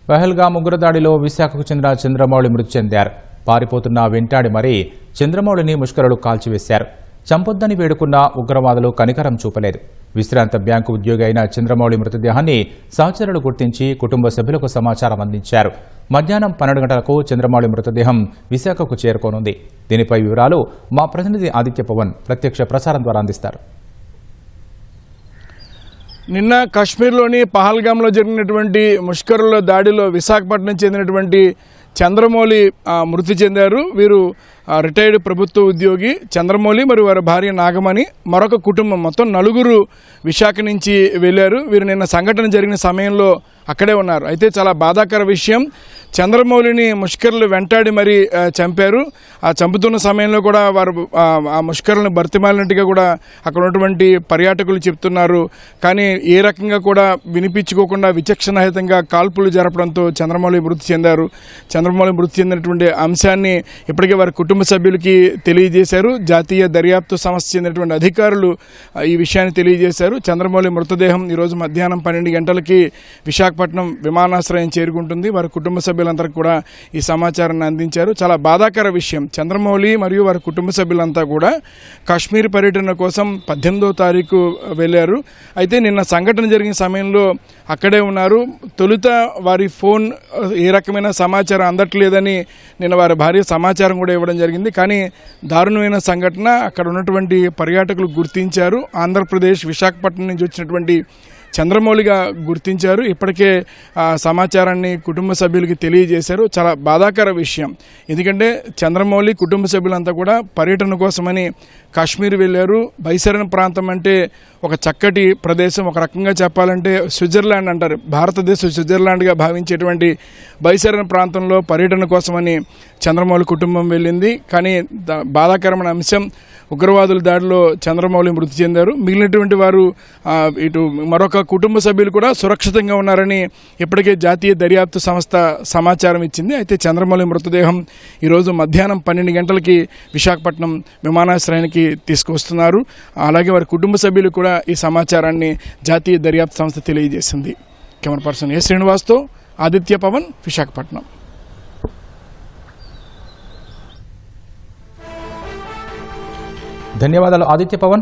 పహల్గామ్ ఉగ్రదాడిలో విశాఖకు చెందిన చంద్రమౌళి మృతి చెందారు. పారిపోతున్న వెంటాడి మరీ చంద్రమౌళిని ముష్కరులు కాల్చివేశారు. చంపొద్దని వేడుకున్న ఉగ్రవాదులు కనికరం చూపలేదు. విశ్రాంత బ్యాంకు ఉద్యోగి అయిన చంద్రమౌళి మృతదేహాన్ని సహచరులు గుర్తించి కుటుంబ సభ్యులకు సమాచారం అందించారు. మధ్యాహ్నం 12 గంటలకు చంద్రమౌళి మృతదేహం విశాఖకు చేరుకోనుంది. దీనిపై వివరాలు మా ప్రతినిధి ఆదిత్య పవన్ ప్రత్యక్ష ప్రసారం ద్వారా అందిస్తారు. నిన్న కాశ్మీర్లోని పహల్గామ్లో జరిగినటువంటి ముష్కరుల దాడిలో విశాఖపట్నం చెందినటువంటి చంద్రమౌళి మృతి చెందారు. వీరు రిటైర్డ్ ప్రభుత్వ ఉద్యోగి చంద్రమౌళి మరియు వారి భార్య నాగమణి, మరొక కుటుంబం మొత్తం 4 విశాఖ నుంచి వెళ్లారు. వీరు నిన్న సంఘటన జరిగిన సమయంలో అక్కడే ఉన్నారు. అయితే చాలా బాధాకర విషయం, చంద్రమౌళిని ముష్కరులు వెంటాడి మరీ చంపారు. ఆ చంపుతున్న సమయంలో కూడా వారు ఆ ముష్కరులను బర్తిమాలినట్టుగా కూడా అక్కడ ఉన్నటువంటి పర్యాటకులు చెప్తున్నారు. కానీ ఏ రకంగా కూడా వినిపించుకోకుండా విచక్షణారహితంగా కాల్పులు జరపడంతో చంద్రమౌళి మృతి చెందారు. చంద్రమౌళి మృతి చెందినటువంటి అంశాన్ని ఇప్పటికే వారి కుటుంబ సభ్యులకి తెలియజేశారు. జాతీయ దర్యాప్తు సంస్థ చెందినటువంటి అధికారులు ఈ విషయాన్ని తెలియజేశారు. చంద్రమౌళి మృతదేహం ఈరోజు మధ్యాహ్నం 12 గంటలకి విశాఖపట్నం విమానాశ్రయం చేరుకుంటుంది. వారి కుటుంబ సభ్యులందరికీ కూడా ఈ సమాచారాన్ని అందించారు. చాలా బాధాకర విషయం, చంద్రమౌళి మరియు వారి కుటుంబ సభ్యులంతా కూడా కాశ్మీర్ పర్యటన కోసం 18వ తారీఖు వెళ్లారు. అయితే నిన్న సంఘటన జరిగిన సమయంలో అక్కడే ఉన్నారు. తొలుత వారి ఫోన్ ఏ రకమైన సమాచారం అందట్లేదని నిన్న వారి భార్య సమాచారం కూడా ఇవ్వడం జరిగింది. కానీ దారుణమైన సంఘటన అక్కడ ఉన్నటువంటి పర్యాటకులు గుర్తించారు. ఆంధ్రప్రదేశ్ విశాఖపట్నం నుంచి వచ్చినటువంటి చంద్రమౌళిగా గుర్తించారు. ఇప్పటికే సమాచారాన్ని కుటుంబ సభ్యులకి తెలియజేశారు. చాలా బాధాకర విషయం, ఎందుకంటే చంద్రమౌళి కుటుంబ సభ్యులంతా కూడా పర్యటన కోసమని కాశ్మీర్ వెళ్ళారు. బైసరన్ ప్రాంతం అంటే ఒక చక్కటి ప్రదేశం, ఒక రకంగా చెప్పాలంటే స్విట్జర్లాండ్ అంటారు, భారతదేశం స్విట్జర్లాండ్గా భావించేటువంటి బైసరన్ ప్రాంతంలో పర్యటన కోసమని చంద్రమౌళి కుటుంబం వెళ్ళింది. కానీ బాధాకరమైన అంశం, ఉగ్రవాదుల దాడిలో చంద్రమౌళి మృతి చెందారు. మిగిలినటువంటి వారు ఇటు మరొక కుటుంబ సభ్యులు కూడా సురక్షితంగా ఉన్నారని ఇప్పటికే జాతీయ దర్యాప్తు సంస్థ సమాచారం ఇచ్చింది. అయితే చంద్రమౌళి మృతదేహం ఈరోజు మధ్యాహ్నం 12 గంటలకి విశాఖపట్నం విమానాశ్రయానికి తీసుకువస్తున్నారు. అలాగే వారి కుటుంబ సభ్యులు కూడా ఈ సమాచారాన్ని జాతీయ దర్యాప్తు సంస్థ తెలియజేసింది. కెమెరా పర్సన్ ఏ శ్రీనివాస్తో ఆదిత్య పవన్, విశాఖపట్నం. ధన్యవాదాలు ఆదిత్య పవన్.